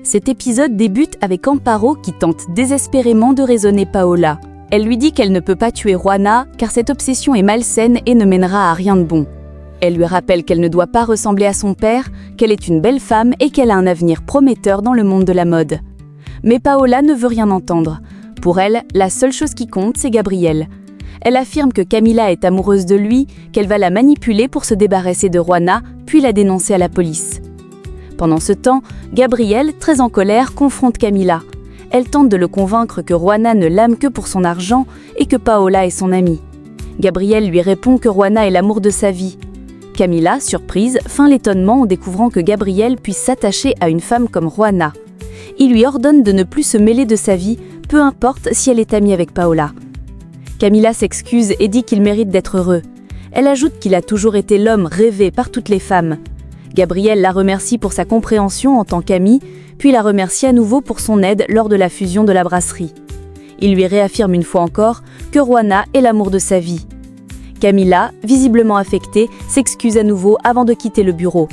Cet épisode débute avec Amparo qui tente désespérément de raisonner Paola. Elle lui dit qu'elle ne peut pas tuer Juana car cette obsession est malsaine et ne mènera à rien de bon. Elle lui rappelle qu'elle ne doit pas ressembler à son père, qu'elle est une belle femme et qu'elle a un avenir prometteur dans le monde de la mode. Mais Paola ne veut rien entendre. Pour elle, la seule chose qui compte, c'est Gabriel. Elle affirme que Camila est amoureuse de lui, qu'elle va la manipuler pour se débarrasser de Juana, puis la dénoncer à la police. Pendant ce temps, Gabriel, très en colère, confronte Camila. Elle tente de le convaincre que Juana ne l'aime que pour son argent et que Paola est son amie. Gabriel lui répond que Juana est l'amour de sa vie. Camila, surprise, feint l'étonnement en découvrant que Gabriel puisse s'attacher à une femme comme Juana. Il lui ordonne de ne plus se mêler de sa vie, peu importe si elle est amie avec Paola. Camila s'excuse et dit qu'il mérite d'être heureux. Elle ajoute qu'il a toujours été l'homme rêvé par toutes les femmes. Gabriel la remercie pour sa compréhension en tant qu'amie, puis la remercie à nouveau pour son aide lors de la fusion de la brasserie. Il lui réaffirme une fois encore que Juana est l'amour de sa vie. Camila, visiblement affectée, s'excuse à nouveau avant de quitter le bureau.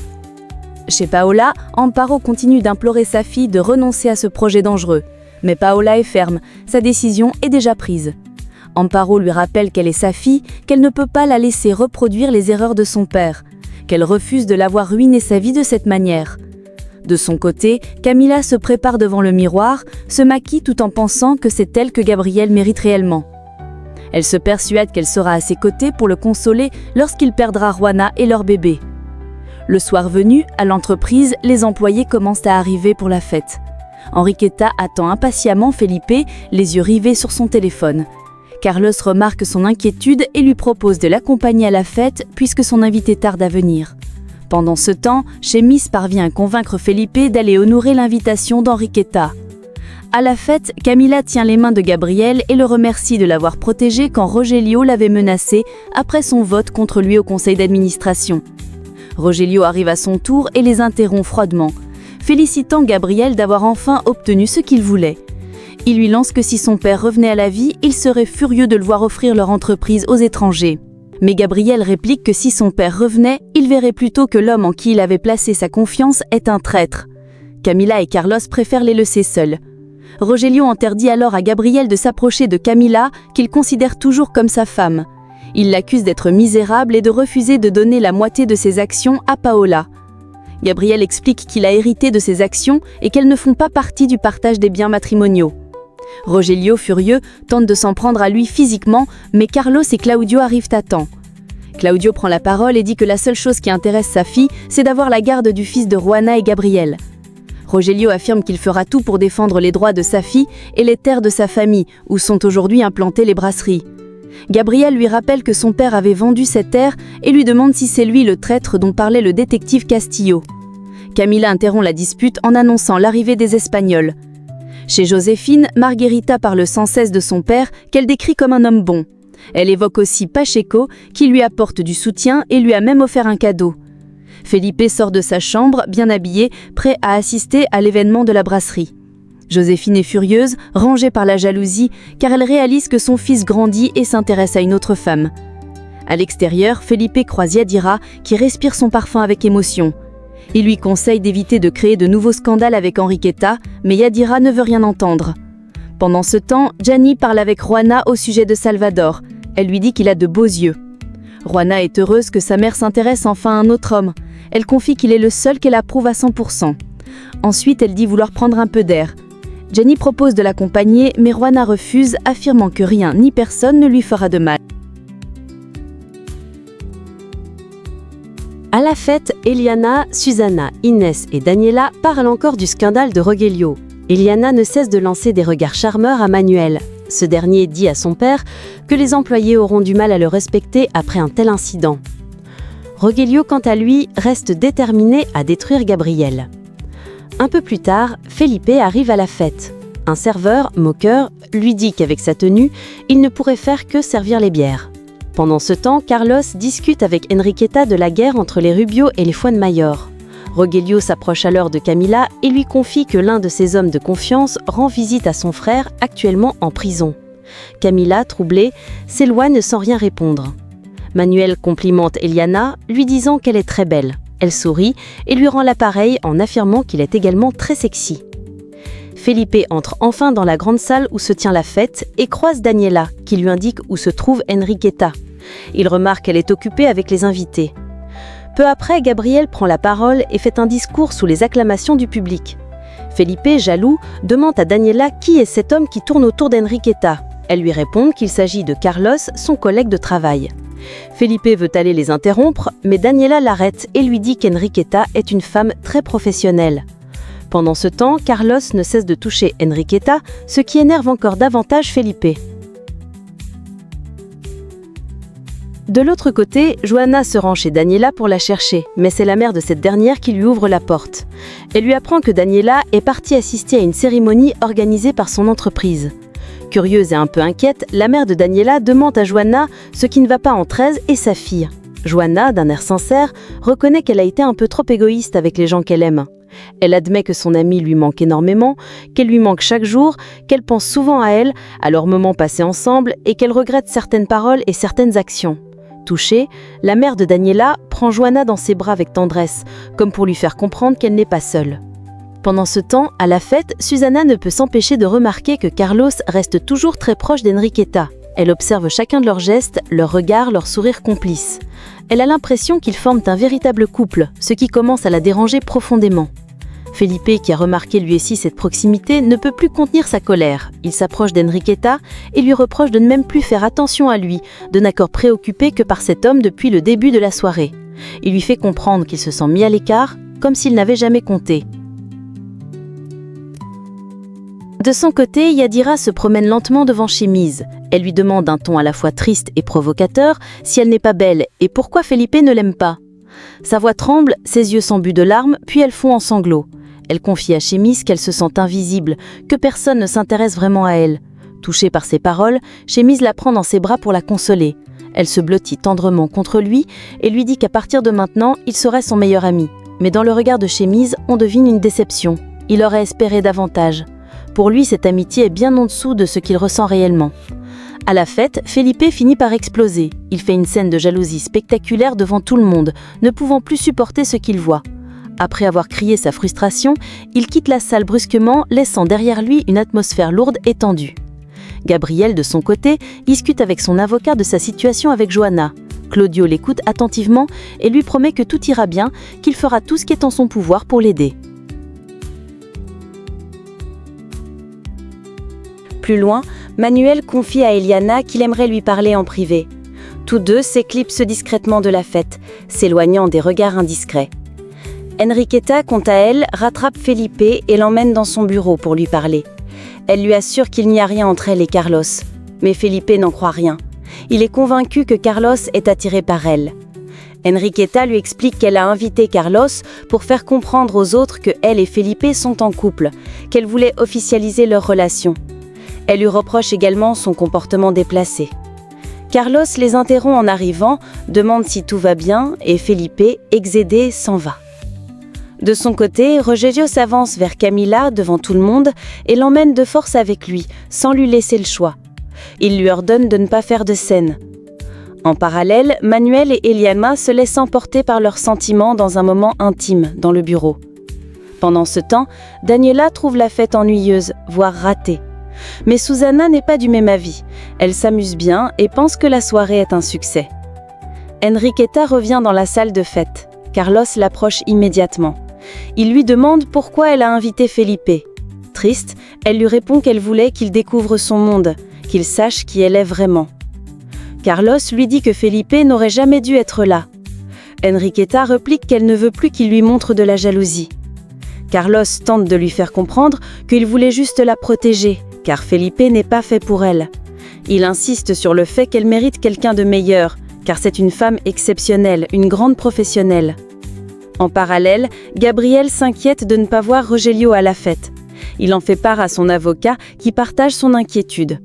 Chez Paola, Amparo continue d'implorer sa fille de renoncer à ce projet dangereux. Mais Paola est ferme, sa décision est déjà prise. Amparo lui rappelle qu'elle est sa fille, qu'elle ne peut pas la laisser reproduire les erreurs de son père, qu'elle refuse de l'avoir ruiné sa vie de cette manière. De son côté, Camila se prépare devant le miroir, se maquille tout en pensant que c'est elle que Gabriel mérite réellement. Elle se persuade qu'elle sera à ses côtés pour le consoler lorsqu'il perdra Juana et leur bébé. Le soir venu, à l'entreprise, les employés commencent à arriver pour la fête. Enriqueta attend impatiemment Felipe, les yeux rivés sur son téléphone. Carlos remarque son inquiétude et lui propose de l'accompagner à la fête puisque son invité tarde à venir. Pendant ce temps, Chemis parvient à convaincre Felipe d'aller honorer l'invitation d'Enriqueta. À la fête, Camila tient les mains de Gabriel et le remercie de l'avoir protégé quand Rogelio l'avait menacé après son vote contre lui au conseil d'administration. Rogelio arrive à son tour et les interrompt froidement, félicitant Gabriel d'avoir enfin obtenu ce qu'il voulait. Il lui lance que si son père revenait à la vie, il serait furieux de le voir offrir leur entreprise aux étrangers. Mais Gabriel réplique que si son père revenait, il verrait plutôt que l'homme en qui il avait placé sa confiance est un traître. Camila et Carlos préfèrent les laisser seuls. Rogelio interdit alors à Gabriel de s'approcher de Camila, qu'il considère toujours comme sa femme. Il l'accuse d'être misérable et de refuser de donner la moitié de ses actions à Paola. Gabriel explique qu'il a hérité de ses actions et qu'elles ne font pas partie du partage des biens matrimoniaux. Rogelio, furieux, tente de s'en prendre à lui physiquement, mais Carlos et Claudio arrivent à temps. Claudio prend la parole et dit que la seule chose qui intéresse sa fille, c'est d'avoir la garde du fils de Juana et Gabriel. Rogelio affirme qu'il fera tout pour défendre les droits de sa fille et les terres de sa famille, où sont aujourd'hui implantées les brasseries. Gabriel lui rappelle que son père avait vendu cette terre et lui demande si c'est lui le traître dont parlait le détective Castillo. Camila interrompt la dispute en annonçant l'arrivée des Espagnols. Chez Joséphine, Margarita parle sans cesse de son père, qu'elle décrit comme un homme bon. Elle évoque aussi Pacheco, qui lui apporte du soutien et lui a même offert un cadeau. Felipe sort de sa chambre, bien habillé, prêt à assister à l'événement de la brasserie. Joséphine est furieuse, rangée par la jalousie, car elle réalise que son fils grandit et s'intéresse à une autre femme. À l'extérieur, Felipe croise Yadira, qui respire son parfum avec émotion. Il lui conseille d'éviter de créer de nouveaux scandales avec Enriqueta, mais Yadira ne veut rien entendre. Pendant ce temps, Gianni parle avec Juana au sujet de Salvador. Elle lui dit qu'il a de beaux yeux. Juana est heureuse que sa mère s'intéresse enfin à un autre homme. Elle confie qu'il est le seul qu'elle approuve à 100%. Ensuite, elle dit vouloir prendre un peu d'air. Gianni propose de l'accompagner, mais Juana refuse, affirmant que rien ni personne ne lui fera de mal. À la fête, Eliana, Susana, Inès et Daniela parlent encore du scandale de Rogelio. Eliana ne cesse de lancer des regards charmeurs à Manuel. Ce dernier dit à son père que les employés auront du mal à le respecter après un tel incident. Rogelio, quant à lui, reste déterminé à détruire Gabriel. Un peu plus tard, Felipe arrive à la fête. Un serveur, moqueur, lui dit qu'avec sa tenue, il ne pourrait faire que servir les bières. Pendant ce temps, Carlos discute avec Enriqueta de la guerre entre les Rubio et les Fuenmayor. Rogelio s'approche alors de Camila et lui confie que l'un de ses hommes de confiance rend visite à son frère, actuellement en prison. Camila, troublée, s'éloigne sans rien répondre. Manuel complimente Eliana, lui disant qu'elle est très belle. Elle sourit et lui rend l'appareil en affirmant qu'il est également très sexy. Felipe entre enfin dans la grande salle où se tient la fête et croise Daniela, qui lui indique où se trouve Enriqueta. Il remarque qu'elle est occupée avec les invités. Peu après, Gabriel prend la parole et fait un discours sous les acclamations du public. Felipe, jaloux, demande à Daniela qui est cet homme qui tourne autour d'Enriqueta. Elle lui répond qu'il s'agit de Carlos, son collègue de travail. Felipe veut aller les interrompre, mais Daniela l'arrête et lui dit qu'Enriqueta est une femme très professionnelle. Pendant ce temps, Carlos ne cesse de toucher Enriqueta, ce qui énerve encore davantage Felipe. De l'autre côté, Johanna se rend chez Daniela pour la chercher, mais c'est la mère de cette dernière qui lui ouvre la porte. Elle lui apprend que Daniela est partie assister à une cérémonie organisée par son entreprise. Curieuse et un peu inquiète, la mère de Daniela demande à Johanna ce qui ne va pas entre elle et sa fille. Johanna, d'un air sincère, reconnaît qu'elle a été un peu trop égoïste avec les gens qu'elle aime. Elle admet que son amie lui manque énormément, qu'elle lui manque chaque jour, qu'elle pense souvent à elle, à leurs moments passés ensemble et qu'elle regrette certaines paroles et certaines actions. Touchée, la mère de Daniela prend Johanna dans ses bras avec tendresse, comme pour lui faire comprendre qu'elle n'est pas seule. Pendant ce temps, à la fête, Susana ne peut s'empêcher de remarquer que Carlos reste toujours très proche d'Enriqueta. Elle observe chacun de leurs gestes, leurs regards, leurs sourires complices. Elle a l'impression qu'ils forment un véritable couple, ce qui commence à la déranger profondément. Felipe, qui a remarqué lui aussi cette proximité, ne peut plus contenir sa colère. Il s'approche d'Enriqueta et lui reproche de ne même plus faire attention à lui, de n'être préoccupé que par cet homme depuis le début de la soirée. Il lui fait comprendre qu'il se sent mis à l'écart, comme s'il n'avait jamais compté. De son côté, Yadira se promène lentement devant Chemise. Elle lui demande d'un ton à la fois triste et provocateur si elle n'est pas belle et pourquoi Felipe ne l'aime pas. Sa voix tremble, ses yeux s'embuent de larmes, puis elle fond en sanglots. Elle confie à Chemise qu'elle se sent invisible, que personne ne s'intéresse vraiment à elle. Touchée par ses paroles, Chemise la prend dans ses bras pour la consoler. Elle se blottit tendrement contre lui et lui dit qu'à partir de maintenant, il serait son meilleur ami. Mais dans le regard de Chemise, on devine une déception. Il aurait espéré davantage. Pour lui, cette amitié est bien en dessous de ce qu'il ressent réellement. À la fête, Felipe finit par exploser. Il fait une scène de jalousie spectaculaire devant tout le monde, ne pouvant plus supporter ce qu'il voit. Après avoir crié sa frustration, il quitte la salle brusquement, laissant derrière lui une atmosphère lourde et tendue. Gabriel, de son côté, discute avec son avocat de sa situation avec Johanna. Claudio l'écoute attentivement et lui promet que tout ira bien, qu'il fera tout ce qui est en son pouvoir pour l'aider. Plus loin, Manuel confie à Eliana qu'il aimerait lui parler en privé. Tous deux s'éclipsent discrètement de la fête, s'éloignant des regards indiscrets. Enriqueta, quant à elle, rattrape Felipe et l'emmène dans son bureau pour lui parler. Elle lui assure qu'il n'y a rien entre elle et Carlos. Mais Felipe n'en croit rien. Il est convaincu que Carlos est attiré par elle. Enriqueta lui explique qu'elle a invité Carlos pour faire comprendre aux autres que elle et Felipe sont en couple, qu'elle voulait officialiser leur relation. Elle lui reproche également son comportement déplacé. Carlos les interrompt en arrivant, demande si tout va bien et Felipe, excédé, s'en va. De son côté, Rogelio s'avance vers Camila devant tout le monde et l'emmène de force avec lui, sans lui laisser le choix. Il lui ordonne de ne pas faire de scène. En parallèle, Manuel et Eliana se laissent emporter par leurs sentiments dans un moment intime dans le bureau. Pendant ce temps, Daniela trouve la fête ennuyeuse, voire ratée. Mais Susana n'est pas du même avis. Elle s'amuse bien et pense que la soirée est un succès. Enriqueta revient dans la salle de fête. Carlos l'approche immédiatement. Il lui demande pourquoi elle a invité Felipe. Triste, elle lui répond qu'elle voulait qu'il découvre son monde, qu'il sache qui elle est vraiment. Carlos lui dit que Felipe n'aurait jamais dû être là. Enriqueta réplique qu'elle ne veut plus qu'il lui montre de la jalousie. Carlos tente de lui faire comprendre qu'il voulait juste la protéger, car Felipe n'est pas fait pour elle. Il insiste sur le fait qu'elle mérite quelqu'un de meilleur, car c'est une femme exceptionnelle, une grande professionnelle. En parallèle, Gabriel s'inquiète de ne pas voir Rogelio à la fête. Il en fait part à son avocat qui partage son inquiétude.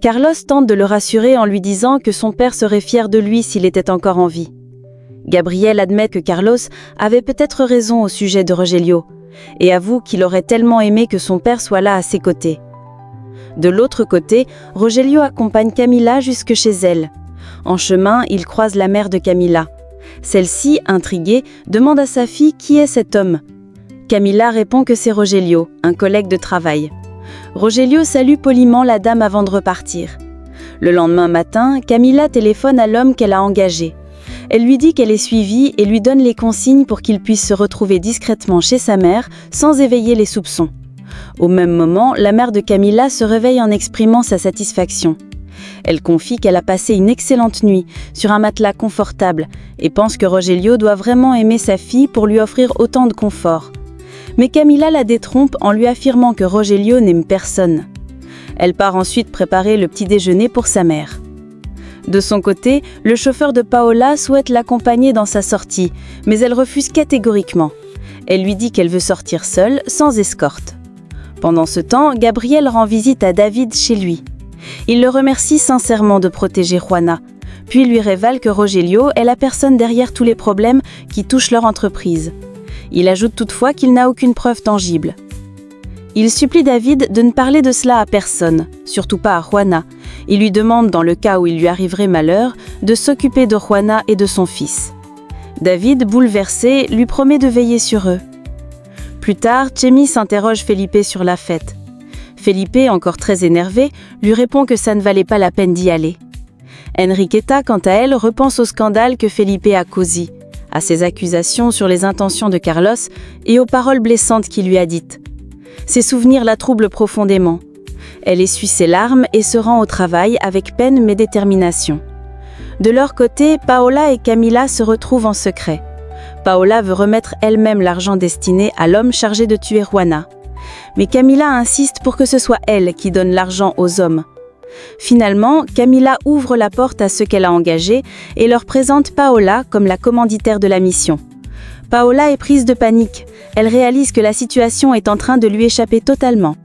Carlos tente de le rassurer en lui disant que son père serait fier de lui s'il était encore en vie. Gabriel admet que Carlos avait peut-être raison au sujet de Rogelio et avoue qu'il aurait tellement aimé que son père soit là à ses côtés. De l'autre côté, Rogelio accompagne Camila jusque chez elle. En chemin, il croise la mère de Camila. Celle-ci, intriguée, demande à sa fille qui est cet homme. Camilla répond que c'est Rogelio, un collègue de travail. Rogelio salue poliment la dame avant de repartir. Le lendemain matin, Camilla téléphone à l'homme qu'elle a engagé. Elle lui dit qu'elle est suivie et lui donne les consignes pour qu'il puisse se retrouver discrètement chez sa mère sans éveiller les soupçons. Au même moment, la mère de Camilla se réveille en exprimant sa satisfaction. Elle confie qu'elle a passé une excellente nuit sur un matelas confortable et pense que Rogelio doit vraiment aimer sa fille pour lui offrir autant de confort. Mais Camilla la détrompe en lui affirmant que Rogelio n'aime personne. Elle part ensuite préparer le petit déjeuner pour sa mère. De son côté, le chauffeur de Paola souhaite l'accompagner dans sa sortie, mais elle refuse catégoriquement. Elle lui dit qu'elle veut sortir seule, sans escorte. Pendant ce temps, Gabriel rend visite à David chez lui. Il le remercie sincèrement de protéger Juana, puis lui révèle que Rogelio est la personne derrière tous les problèmes qui touchent leur entreprise. Il ajoute toutefois qu'il n'a aucune preuve tangible. Il supplie David de ne parler de cela à personne, surtout pas à Juana. Il lui demande, dans le cas où il lui arriverait malheur, de s'occuper de Juana et de son fils. David, bouleversé, lui promet de veiller sur eux. Plus tard, Chemi s'interroge Felipe sur la fête. Felipe, encore très énervé, lui répond que ça ne valait pas la peine d'y aller. Enriqueta, quant à elle, repense au scandale que Felipe a causé, à ses accusations sur les intentions de Carlos et aux paroles blessantes qu'il lui a dites. Ces souvenirs la troublent profondément. Elle essuie ses larmes et se rend au travail avec peine mais détermination. De leur côté, Paola et Camilla se retrouvent en secret. Paola veut remettre elle-même l'argent destiné à l'homme chargé de tuer Juana. Mais Camilla insiste pour que ce soit elle qui donne l'argent aux hommes. Finalement, Camilla ouvre la porte à ceux qu'elle a engagés et leur présente Paola comme la commanditaire de la mission. Paola est prise de panique. Elle réalise que la situation est en train de lui échapper totalement.